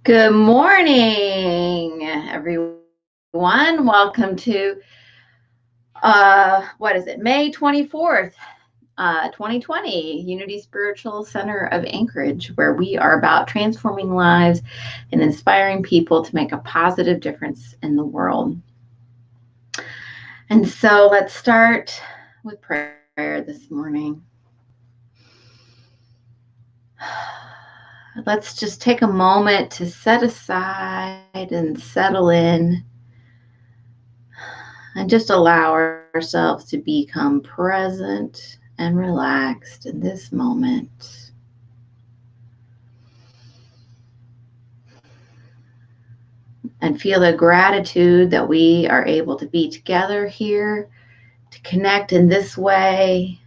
Good morning, everyone. Welcome to May 24th, 2020, Unity Spiritual Center of Anchorage, where we are about transforming lives and inspiring people to make a positive difference in the world. And so let's start with prayer this morning. Let's just take a moment to set aside and settle in and just allow ourselves to become present and relaxed in this moment. And feel the gratitude that we are able to be together here, to connect in this way,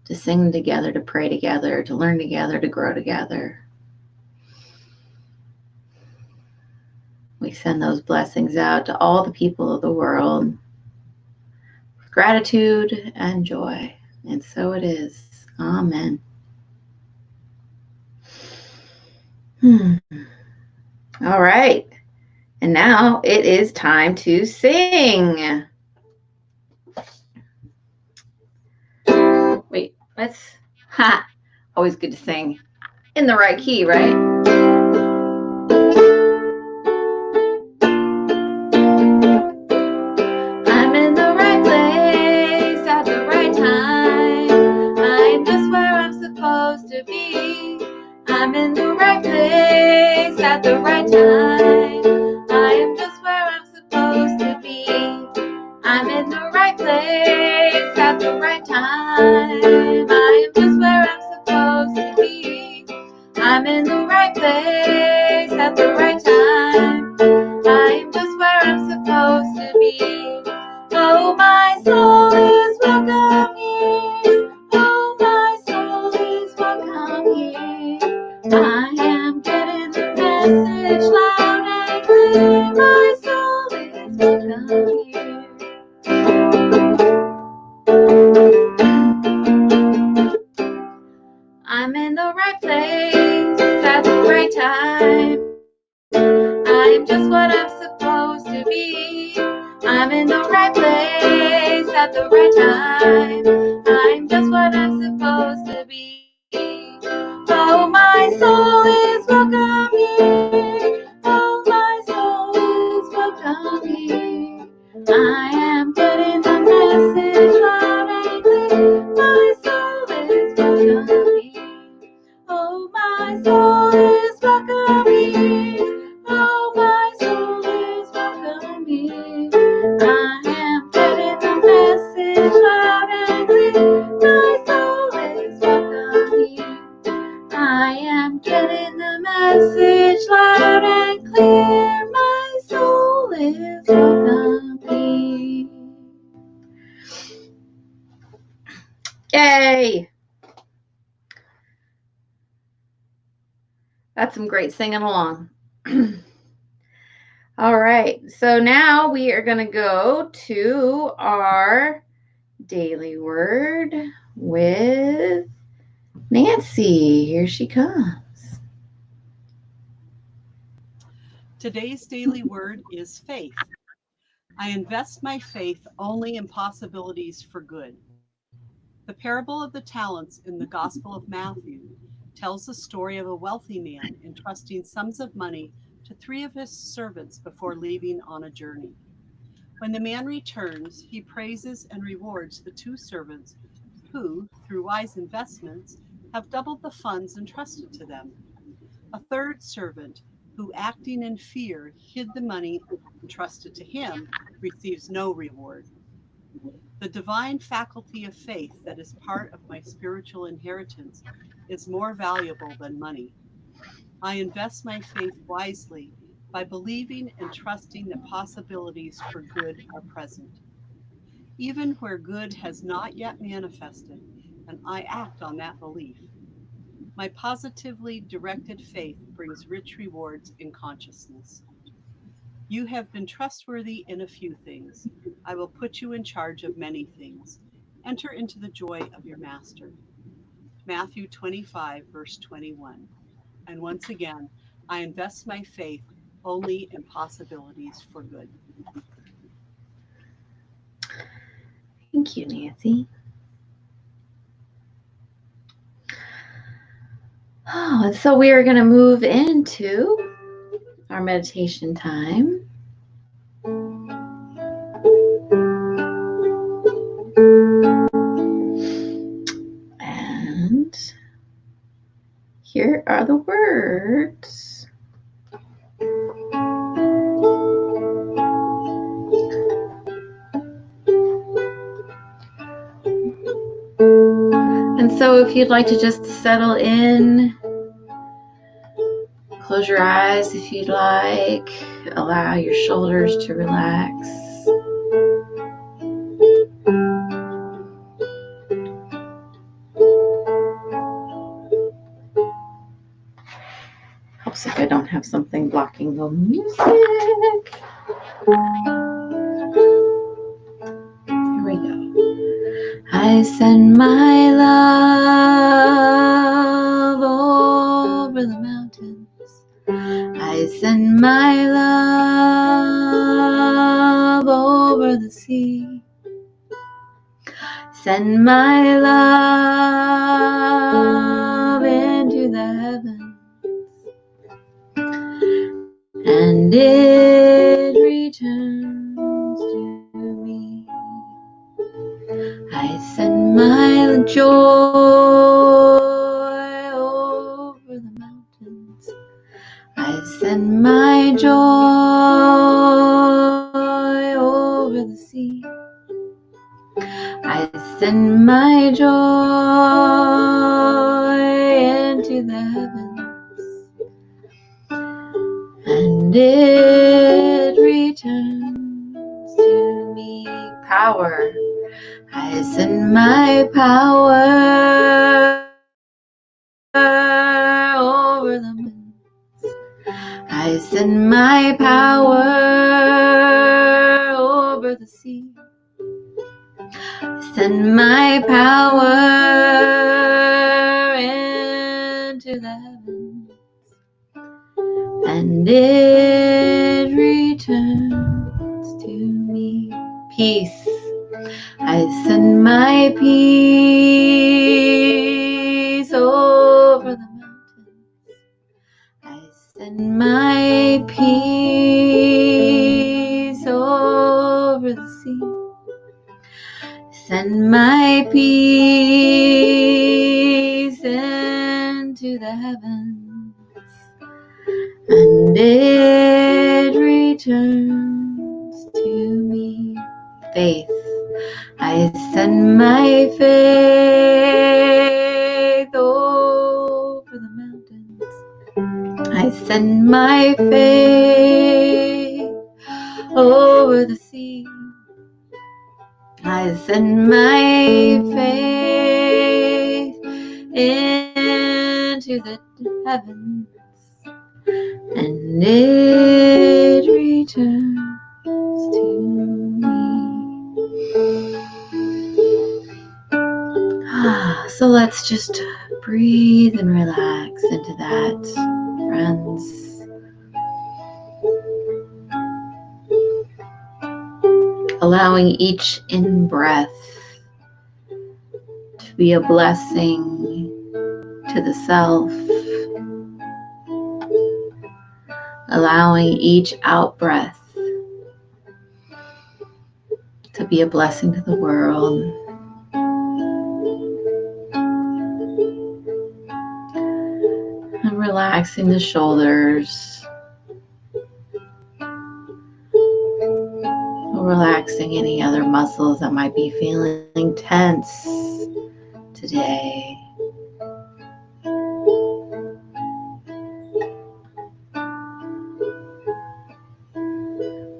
to sing together, to pray together, to learn together, to grow together. We send those blessings out to all the people of the world with gratitude and joy. And so it is. Amen. All right. And now it is time to sing. Wait, always good to sing in the right key, right? I'm in the right place at the right time. I'm just where I'm supposed to be. I'm in the right place at the right time. I am just where I'm supposed to be. I'm in the right place at the right time. I am just where I'm supposed to be. I'm in the right place at the right time. I am just where I'm supposed to be. Oh, my soul is welcome here. Oh, my soul is welcome here. I am getting the message loud and clear. My soul is welcome here. I'm in the right place at the right time. I'm just what I'm supposed to be. I'm in the right place at the right time. I'm just what I'm supposed to be. Oh, my soul is welcome here. Oh, my soul is welcome here. I am getting the message loud and clear. My soul is welcome here. Oh, my soul is welcome here. Oh, my soul is welcome here. I am getting the message loud and clear. My soul is welcome here. I am getting the message loud and clear. My soul is welcome here. Yay! That's some great singing along. All right, so now we are going to go to our daily word with Nancy. Here she comes. Today's daily word is faith. I invest my faith only in possibilities for good. The parable of the talents in the Gospel of Matthew tells the story of a wealthy man entrusting sums of money to 3 of his servants before leaving on a journey. When the man returns, he praises and rewards the 2 servants who, through wise investments, have doubled the funds entrusted to them. A 3rd servant, who acting in fear hid the money entrusted to him, receives no reward. The divine faculty of faith that is part of my spiritual inheritance is more valuable than money. I invest my faith wisely by believing and trusting that possibilities for good are present, even where good has not yet manifested, and I act on that belief. My positively directed faith brings rich rewards in consciousness. You have been trustworthy in a few things. I will put you in charge of many things. Enter into the joy of your master. Matthew 25, verse 21. And once again, I invest my faith only in possibilities for good. Thank you, Nancy. Oh, and so we are going to move into our meditation time. And here are the words. And so if you'd like to just settle in, close your eyes if you'd like, allow your shoulders to relax. Helps if I don't have something blocking the music. Here we go. I send my love over the mountains. I send my love over the sea. Send my love into the heavens, and it returns to me. I send my joy over the mountains. I send my joy over the sea. I send my joy into the heavens, and it returns to me. Power. I send my power over the mountains. I send my power over the sea. Send my power into the heavens, and it returns to me. Peace. I send my peace over the mountains. I send my peace over the sea. Send my peace into the heavens, and it returns to me. Faith. I send my faith over the mountains. I send my faith over the sea. I send my faith into the heavens, and it returns to me. So let's just breathe and relax into that, friends. Allowing each in-breath to be a blessing to the self. Allowing each out-breath to be a blessing to the world. And relaxing the shoulders. Relaxing any other muscles that might be feeling tense today.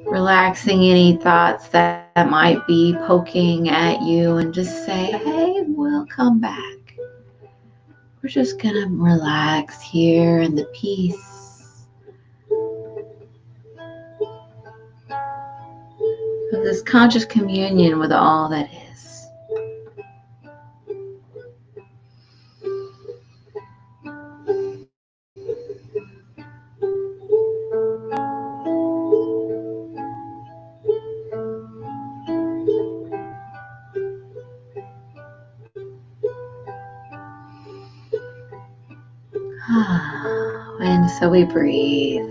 Relaxing any thoughts that might be poking at you, and just say, hey, we'll come back. We're just gonna relax here in the peace of this conscious communion with all that is. And so we breathe.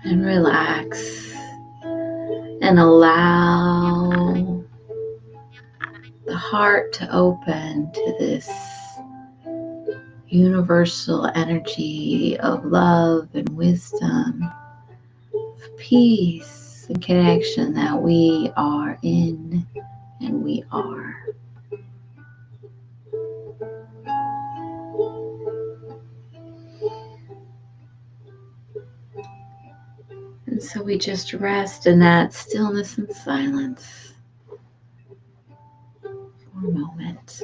And relax and allow the heart to open to this universal energy of love and wisdom, of peace and connection that we are in and we are. And so we just rest in that stillness and silence for a moment.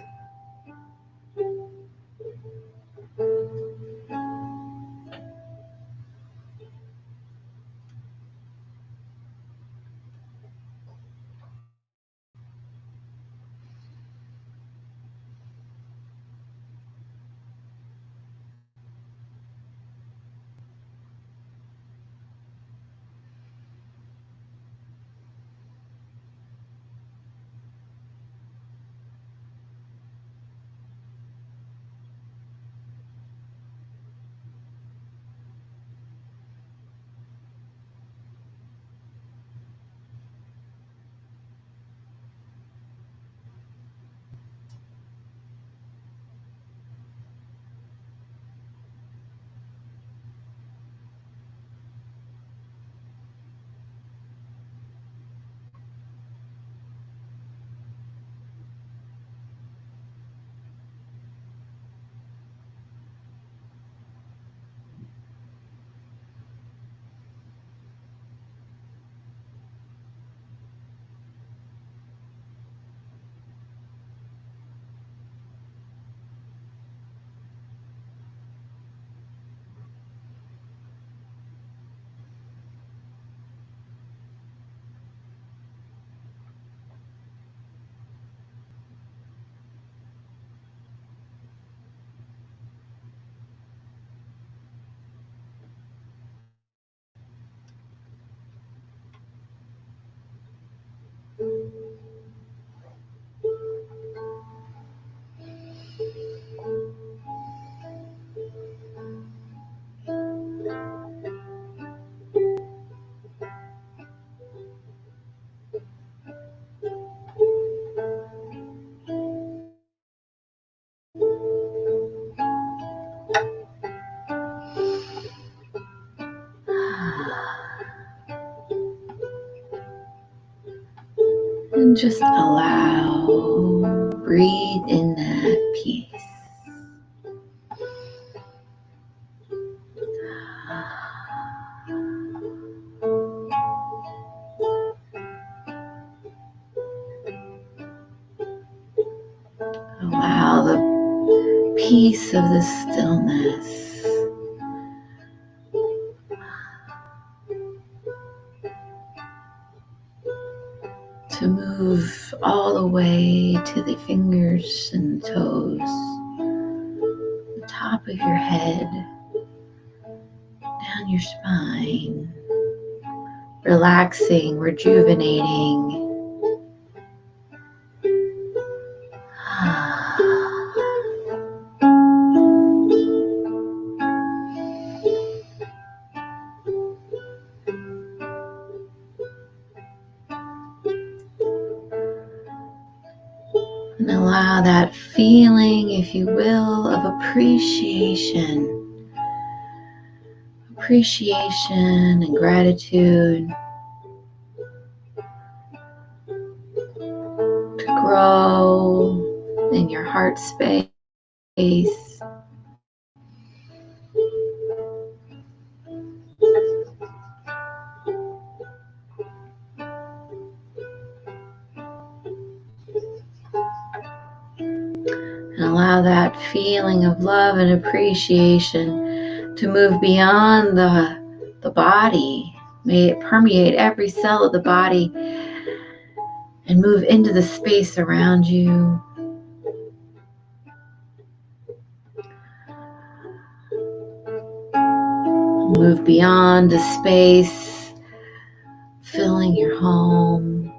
And just allow, breathe in that peace. Allow the peace of the stillness to move all the way to the fingers and the toes, the top of your head, down your spine, relaxing, rejuvenating. And allow that feeling, if you will, of appreciation and gratitude to grow in your heart space. And allow that feeling of love and appreciation to move beyond the body. May it permeate every cell of the body and move into the space around you. Move beyond the space, filling your home.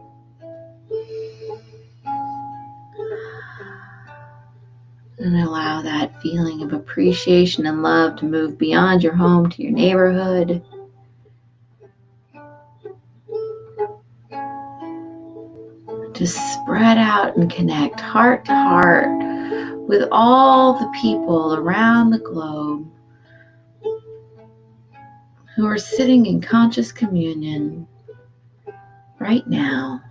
And allow that feeling of appreciation and love to move beyond your home to your neighborhood. To spread out and connect heart to heart with all the people around the globe who are sitting in conscious communion right now.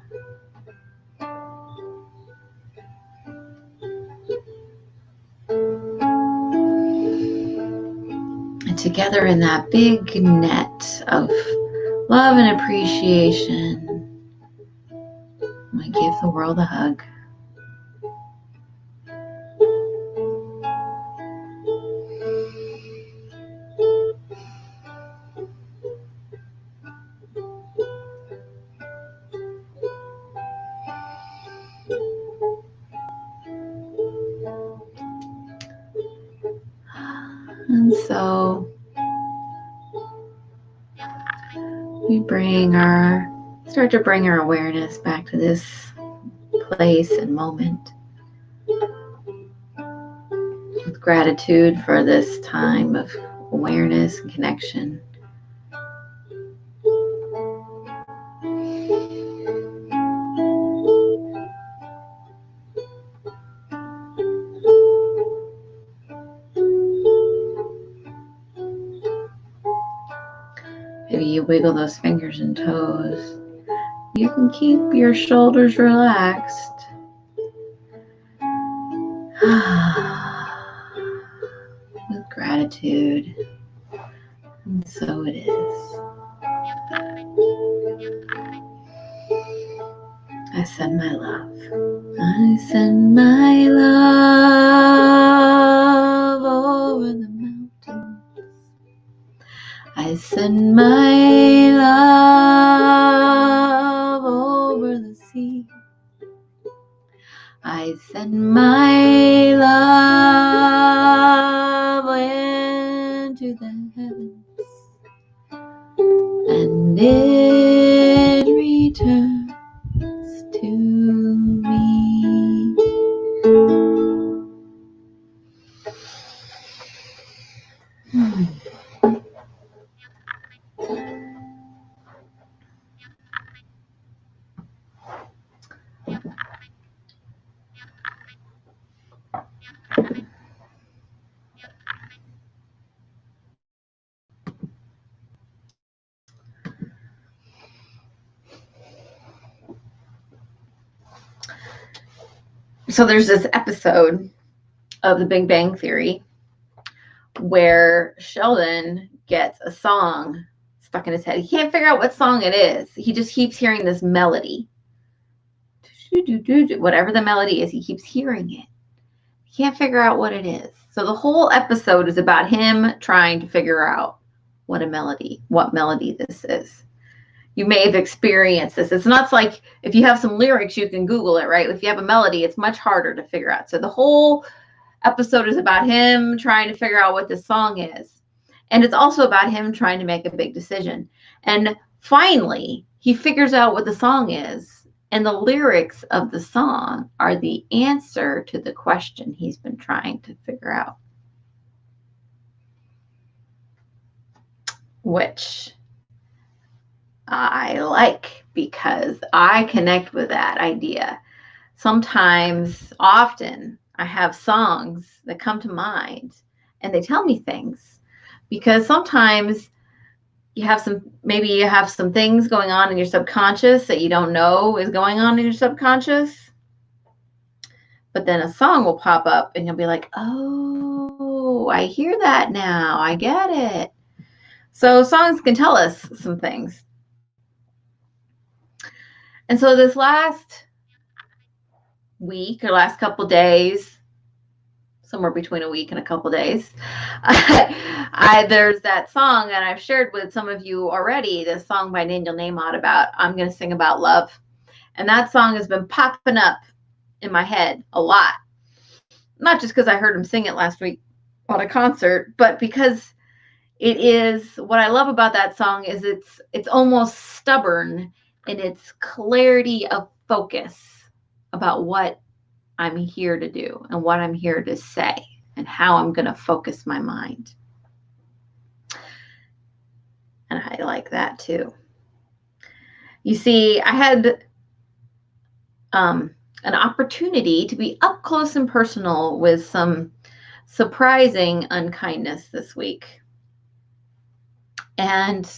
And together in that big net of love and appreciation, we give the world a hug. And so we start to bring our awareness back to this place and moment with gratitude for this time of awareness and connection. Maybe you wiggle those fingers and toes. You can keep your shoulders relaxed. With gratitude. And so it is. I send my love. I send my love over the mountains. I send my love over the sea. I send my love into the heavens, and it returns to me. So there's this episode of The Big Bang Theory where Sheldon gets a song stuck in his head. He can't figure out what song it is. He just keeps hearing this melody. Whatever the melody is, he keeps hearing it. He can't figure out what it is. So the whole episode is about him trying to figure out what melody this is. You may have experienced this. It's not like if you have some lyrics, you can Google it, right? If you have a melody, it's much harder to figure out. So the whole episode is about him trying to figure out what this song is. And it's also about him trying to make a big decision. And finally, he figures out what the song is. And the lyrics of the song are the answer to the question he's been trying to figure out. Which I like because I connect with that idea. Often, I have songs that come to mind and they tell me things, because sometimes you have some things going on in your subconscious that you don't know is going on in your subconscious. But then a song will pop up and you'll be like, oh, I hear that now. I get it. So songs can tell us some things. And so this last week or last couple days, somewhere between a week and a couple days, there's that song that I've shared with some of you already, this song by Daniel Nahmod about I'm going to sing about love. And that song has been popping up in my head a lot. Not just because I heard him sing it last week on a concert, but because it is, what I love about that song is it's almost stubborn in its clarity of focus about what I'm here to do and what I'm here to say and how I'm going to focus my mind. And I like that too. You see, I had an opportunity to be up close and personal with some surprising unkindness this week. And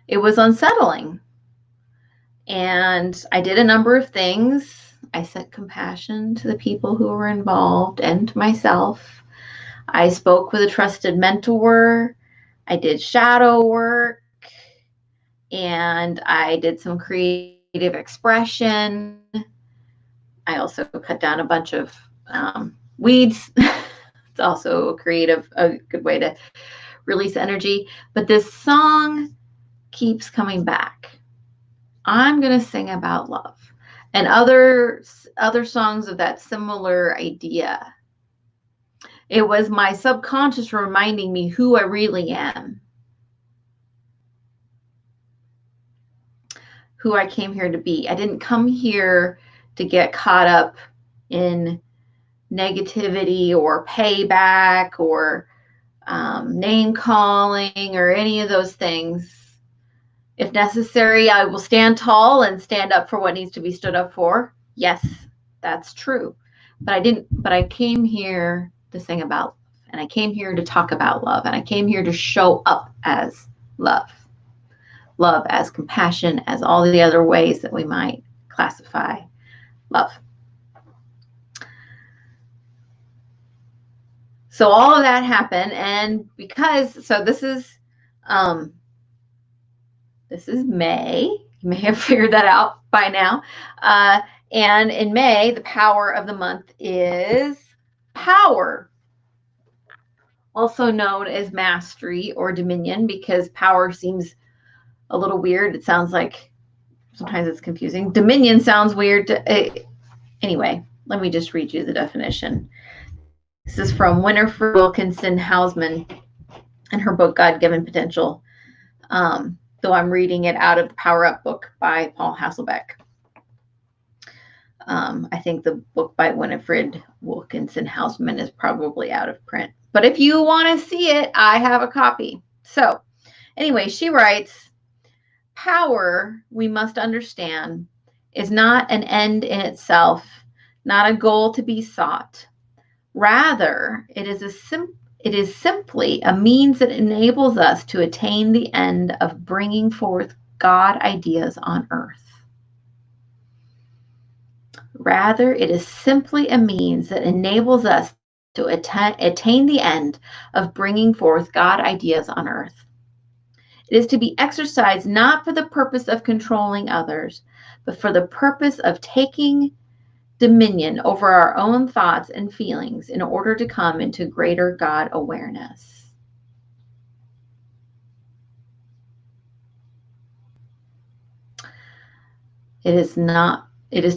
it was unsettling. And I did a number of things. I sent compassion to the people who were involved and to myself. I spoke with a trusted mentor. I did shadow work. And I did some creative expression. I also cut down a bunch of weeds. It's also a good way to release energy. But this song keeps coming back. I'm going to sing about love and other songs of that similar idea. It was my subconscious reminding me who I really am, who I came here to be. I didn't come here to get caught up in negativity or payback or name calling or any of those things. If necessary, I will stand tall and stand up for what needs to be stood up for. Yes, that's true. But I came here to sing about love, and I came here to talk about love, and I came here to show up as love. Love as compassion, as all the other ways that we might classify love. So all of that happened, and this is May. You may have figured that out by now. And in May, the power of the month is power, also known as mastery or dominion, because power seems a little weird. It sounds like sometimes it's confusing. Dominion sounds weird. Anyway, let me just read you the definition. This is from Winifred Wilkinson Hausman in her book, God-Given Potential. Though I'm reading it out of the Power Up book by Paul Hasselbeck. I think the book by Winifred Wilkinson Hausman is probably out of print. But if you want to see it, I have a copy. So anyway, she writes, power, we must understand, is not an end in itself, not a goal to be sought. Rather, it is simply a means that enables us to attain the end of bringing forth God ideas on earth. Rather, it is simply a means that enables us to attain the end of bringing forth God ideas on earth. It is to be exercised not for the purpose of controlling others, but for the purpose of taking dominion over our own thoughts and feelings in order to come into greater God awareness. It is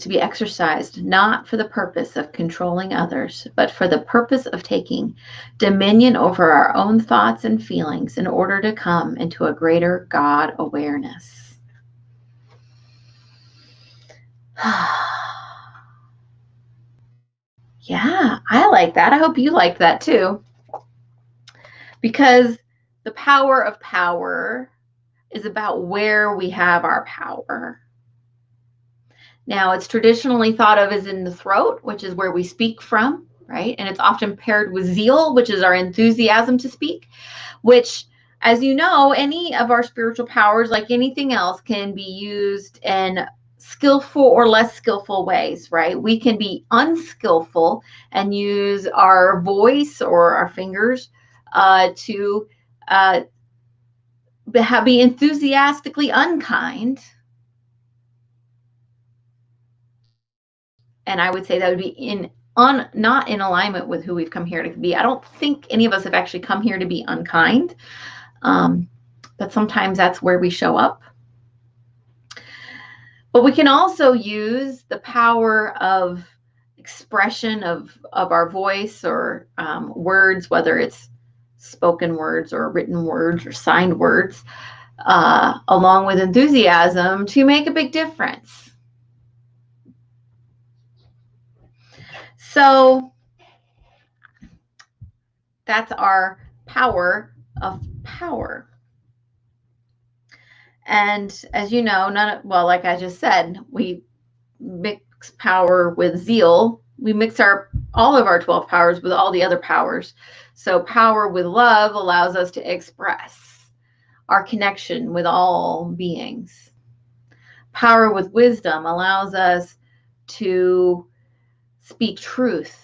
to be exercised not for the purpose of controlling others, but for the purpose of taking dominion over our own thoughts and feelings in order to come into a greater God awareness. Yeah, I like that. I hope you like that too. Because the power of power is about where we have our power. Now, it's traditionally thought of as in the throat, which is where we speak from, right? And it's often paired with zeal, which is our enthusiasm to speak, which, as you know, any of our spiritual powers, like anything else, can be used in skillful or less skillful ways, right? We can be unskillful and use our voice or our fingers to be enthusiastically unkind. And I would say that would be not in alignment with who we've come here to be. I don't think any of us have actually come here to be unkind, but sometimes that's where we show up. But we can also use the power of expression of our voice or words, whether it's spoken words or written words or signed words, along with enthusiasm, to make a big difference. So that's our power of power. And as you know, well, like I just said, we mix power with zeal. We mix all of our 12 powers with all the other powers. So power with love allows us to express our connection with all beings. Power with wisdom allows us to speak truth.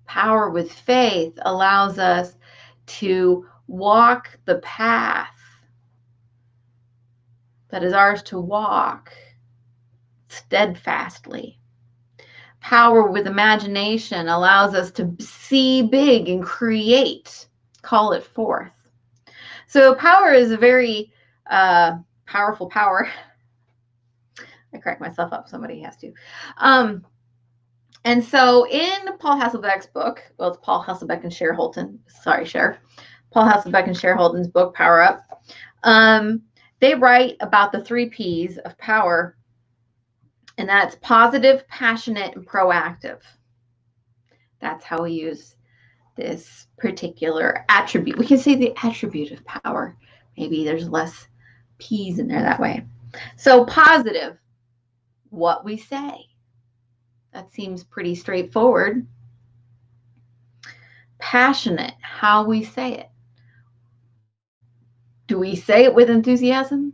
Power with faith allows us to walk the path that is ours to walk steadfastly. Power with imagination allows us to see big and create, call it forth. So power is a very powerful power. I crack myself up, somebody has to. And so in Paul Hasselbeck's book, well, it's Paul Hasselbeck and Cher Holton. Sorry, Cher. Paul Hasselbeck and Cher Holton's book, Power Up. They write about the 3 P's of power, and that's positive, passionate, and proactive. That's how we use this particular attribute. We can say the attribute of power. Maybe there's less P's in there that way. So positive, what we say. That seems pretty straightforward. Passionate, how we say it. Do we say it with enthusiasm?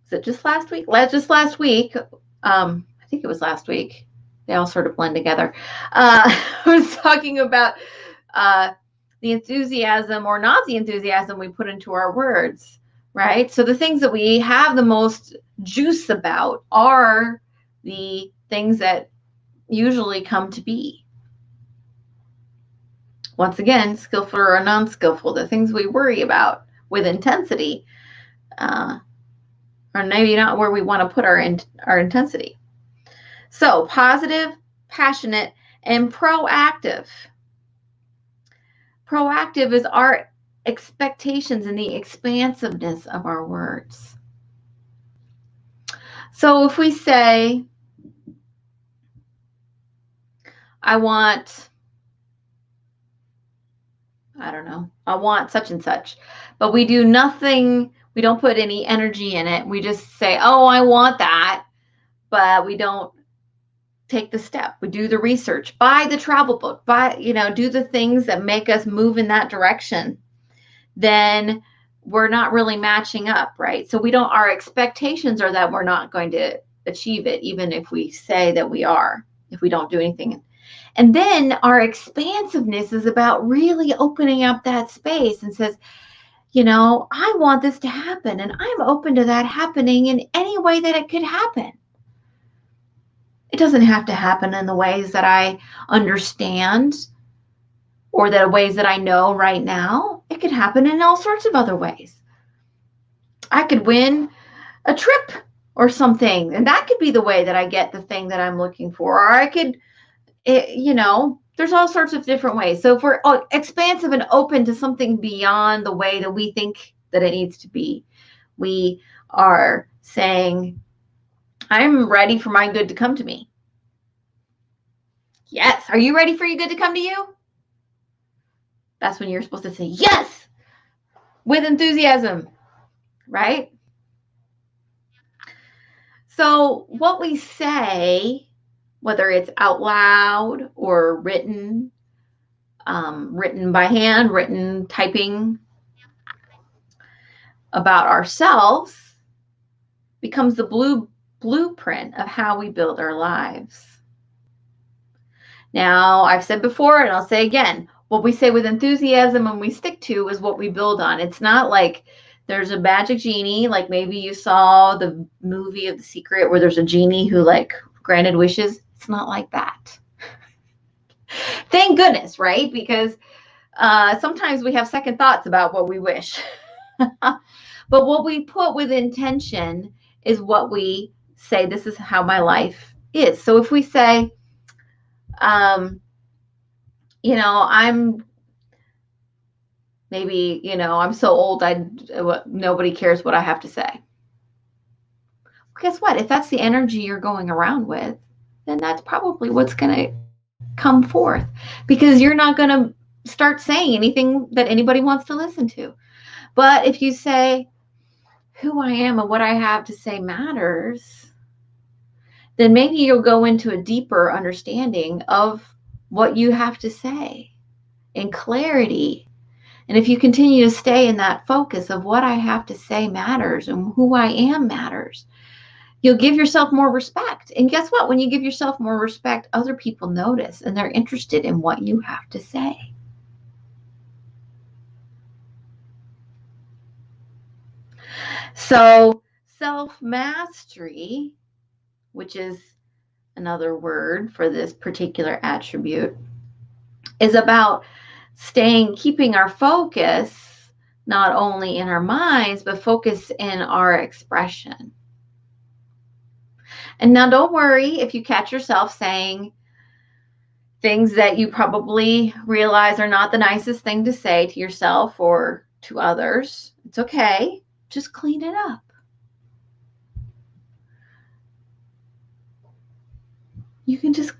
Is it just last week? Just last week, I think it was last week. They all sort of blend together. I was talking about the enthusiasm or not the enthusiasm we put into our words, right? So the things that we have the most juice about are the things that usually come to be. Once again, skillful or non-skillful, the things we worry about with intensity are maybe not where we want to put our intensity. So positive, passionate, and proactive. Proactive is our expectations and the expansiveness of our words. So if we say, I want such and such, but we do nothing, we don't put any energy in it. We just say, oh, I want that, but we don't take the step. We do the research, buy the travel book, do the things that make us move in that direction. Then we're not really matching up, right? So our expectations are that we're not going to achieve it, even if we say that we are, if we don't do anything. And then our expansiveness is about really opening up that space and says, I want this to happen, and I'm open to that happening in any way that it could happen. It doesn't have to happen in the ways that I understand or the ways that I know right now. It could happen in all sorts of other ways. I could win a trip or something, and that could be the way that I get the thing that I'm looking for. Or I could, there's all sorts of different ways. So if we're expansive and open to something beyond the way that we think that it needs to be, we are saying, I'm ready for my good to come to me. Yes. Are you ready for your good to come to you? That's when you're supposed to say yes with enthusiasm, right? So what we say, whether it's out loud or written, written by hand, written typing about ourselves, becomes the blueprint of how we build our lives. Now, I've said before, and I'll say again, what we say with enthusiasm and we stick to is what we build on. It's not like there's a magic genie, like maybe you saw the movie of The Secret where there's a genie who granted wishes. It's not like that. Thank goodness, right? Because sometimes we have second thoughts about what we wish. But what we put with intention is what we say, this is how my life is. So if we say, I'm maybe, I'm so old, nobody cares what I have to say. Guess what? If that's the energy you're going around with, then that's probably what's going to come forth, because you're not going to start saying anything that anybody wants to listen to. But if you say, who I am and what I have to say matters, then maybe you'll go into a deeper understanding of what you have to say in clarity. And if you continue to stay in that focus of what I have to say matters and who I am matters, you'll give yourself more respect. And guess what? When you give yourself more respect, other people notice and they're interested in what you have to say. So, self-mastery, which is another word for this particular attribute, is about keeping our focus not only in our minds, but focus in our expression. And now don't worry if you catch yourself saying things that you probably realize are not the nicest thing to say to yourself or to others. It's okay. Just clean it up. You can just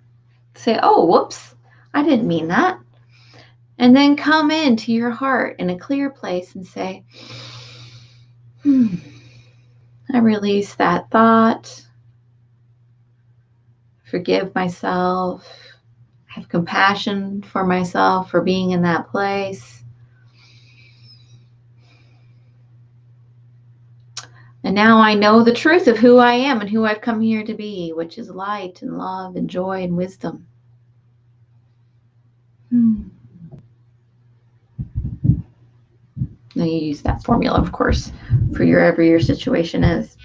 say, oh, whoops, I didn't mean that. And then come into your heart in a clear place and say, I release that thought. Forgive myself. Have compassion for myself for being in that place. And now I know the truth of who I am and who I've come here to be, which is light and love and joy and wisdom. Now you use that formula, of course, for wherever your situation is.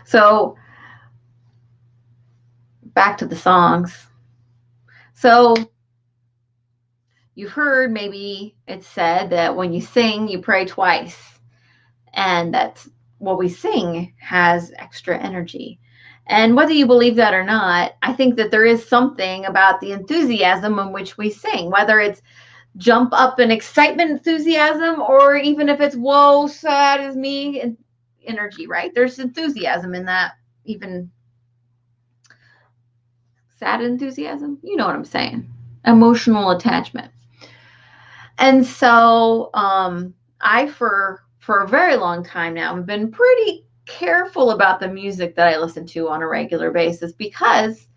So back to the songs. So you've heard maybe it's said that when you sing, you pray twice. And that's what we sing has extra energy. And whether you believe that or not, I think that there is something about the enthusiasm in which we sing, whether it's jump up in excitement, enthusiasm, or even if it's whoa, sad is me energy, right? There's enthusiasm in that, even sad enthusiasm. You know what I'm saying? Emotional attachment. And so I, for a very long time now, have been pretty careful about the music that I listen to on a regular basis, because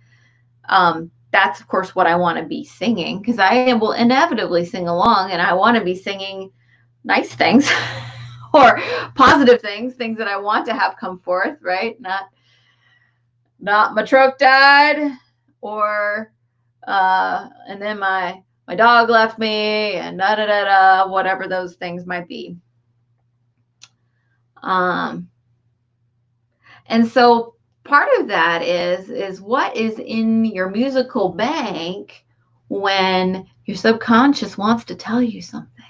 that's, of course, what I want to be singing, because I will inevitably sing along, and I want to be singing nice things or positive things that I want to have come forth, right? Not my truck died, or and then my dog left me, and whatever those things might be. And so part of that is what is in your musical bank when your subconscious wants to tell you something.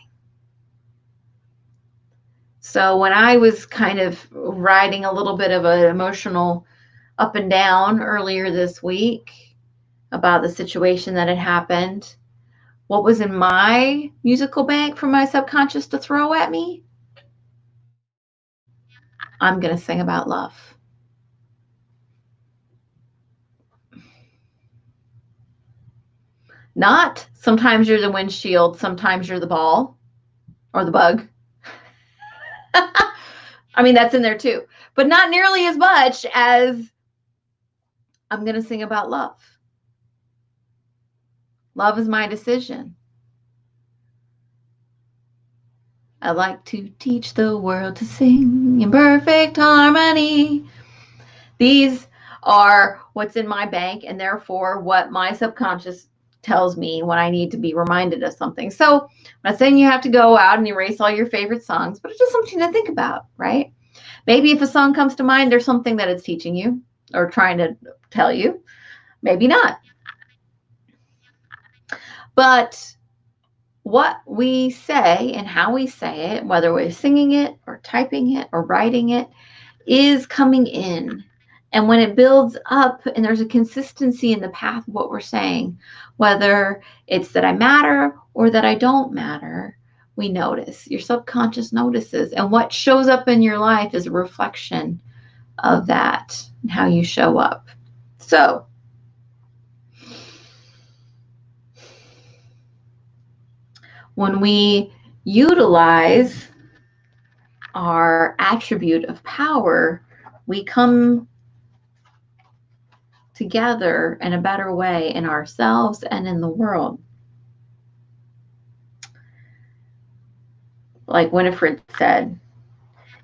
So when I was kind of riding a little bit of an emotional up and down earlier this week about the situation that had happened, what was in my musical bank for my subconscious to throw at me? I'm going to sing about love. Not sometimes you're the windshield, sometimes you're the ball or the bug. I mean, that's in there too, but not nearly as much as I'm going to sing about love. Love is my decision. I like to teach the world to sing in perfect harmony. These are what's in my bank, and therefore what my subconscious tells me when I need to be reminded of something. So I'm not saying you have to go out and erase all your favorite songs, but it's just something to think about, right? Maybe if a song comes to mind, there's something that it's teaching you or trying to tell you. Maybe not. But what we say and how we say it, whether we're singing it or typing it or writing it, is coming in. And when it builds up and there's a consistency in the path of what we're saying, whether it's that I matter or that I don't matter, we notice. Your subconscious notices. And what shows up in your life is a reflection of that and how you show up. So, when we utilize our attribute of power, we come together in a better way in ourselves and in the world. Like Winifred said,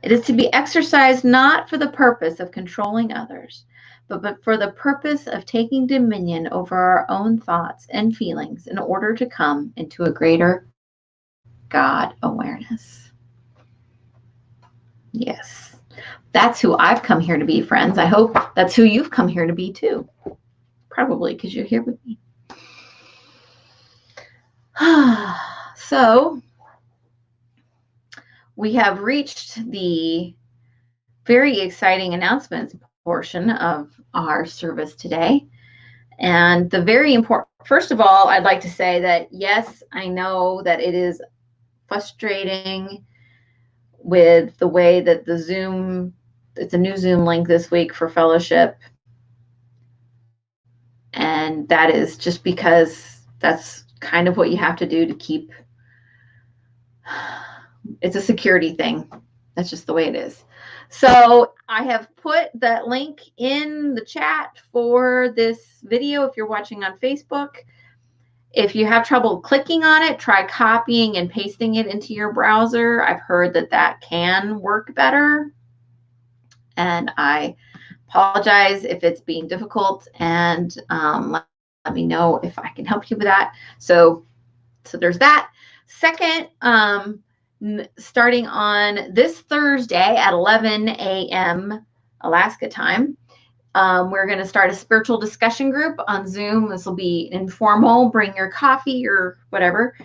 it is to be exercised not for the purpose of controlling others, but for the purpose of taking dominion over our own thoughts and feelings in order to come into a greater God awareness. Yes. That's who I've come here to be, friends. I hope that's who you've come here to be too. Probably because you're here with me. So, we have reached the very exciting announcements portion of our service today. And the very important, first of all, I'd like to say that, yes, I know that it is frustrating with the way that the Zoom, it's a new Zoom link this week for fellowship. And that is just because that's kind of what you have to do to keep, it's a security thing. That's just the way it is. So I have put that link in the chat for this video if you're watching on Facebook. If you have trouble clicking on it, try copying and pasting it into your browser. I've heard that that can work better. And I apologize if it's being difficult, and let me know if I can help you with that. So there's that. Second, starting on this Thursday at 11 a.m. Alaska time, we're going to start a spiritual discussion group on Zoom. This will be informal. Bring your coffee or whatever.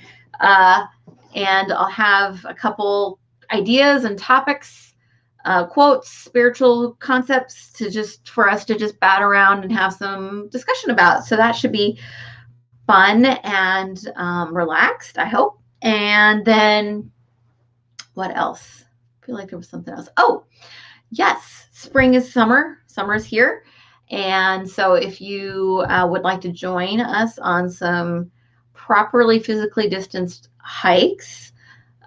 And I'll have a couple ideas and topics, quotes, spiritual concepts for us to just bat around and have some discussion about. So that should be fun and relaxed, I hope. And then what else? I feel like there was something else. Oh, yes, spring is summer. Summer is here. And so if you would like to join us on some properly physically distanced hikes,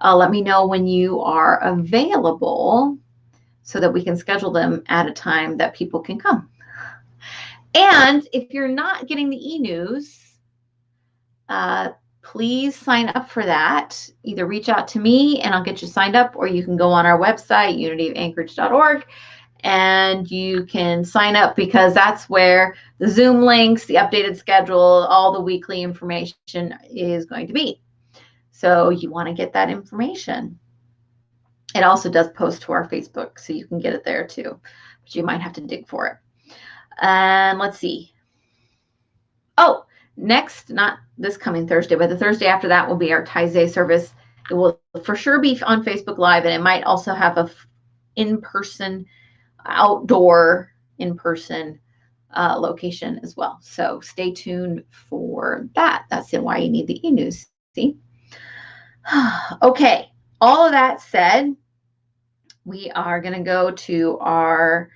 let me know when you are available so that we can schedule them at a time that people can come. And if you're not getting the e-news, please sign up for that. Either reach out to me and I'll get you signed up, or you can go on our website, unityofanchorage.org, and you can sign up, because that's where the Zoom links, the updated schedule, all the weekly information is going to be. So you want to get that information. It also does post to our Facebook, so you can get it there too, but you might have to dig for it. And let's see. Oh, next, not this coming Thursday, but the Thursday after that will be our Taizé service. It will for sure be on Facebook Live, and it might also have a in-person, outdoor in-person location as well. So stay tuned for that. That's why you need the e-news. See? Okay, all of that said, we are going to go to our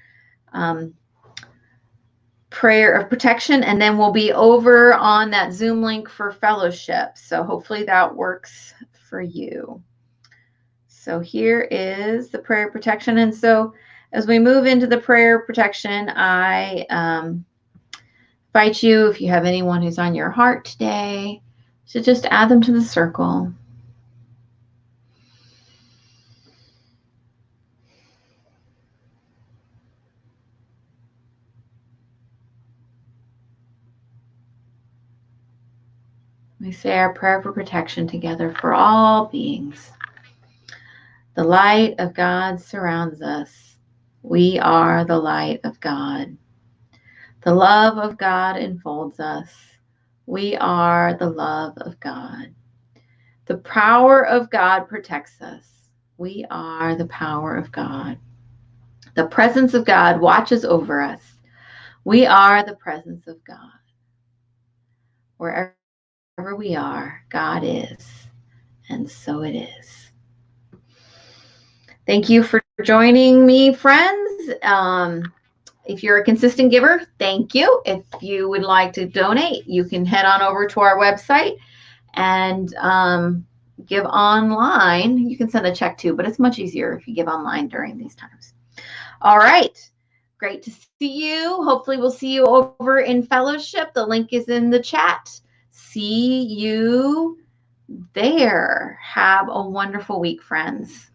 prayer of protection, and then we'll be over on that Zoom link for fellowship. So hopefully that works for you. So here is the prayer of protection. And so as we move into the prayer of protection, I invite you, if you have anyone who's on your heart today, to just add them to the circle. We say our prayer for protection together for all beings. The light of God surrounds us. We are the light of God. The love of God enfolds us. We are the love of God. The power of God protects us. We are the power of God. The presence of God watches over us. We are the presence of God. Wherever we are, God is. And so it is. Thank you for joining me, friends. If you're a consistent giver, thank you. If you would like to donate, you can head on over to our website and give online. You can send a check too, but it's much easier if you give online during these times. All right. Great to see you. Hopefully we'll see you over in fellowship. The link is in the chat. See you there. Have a wonderful week, friends.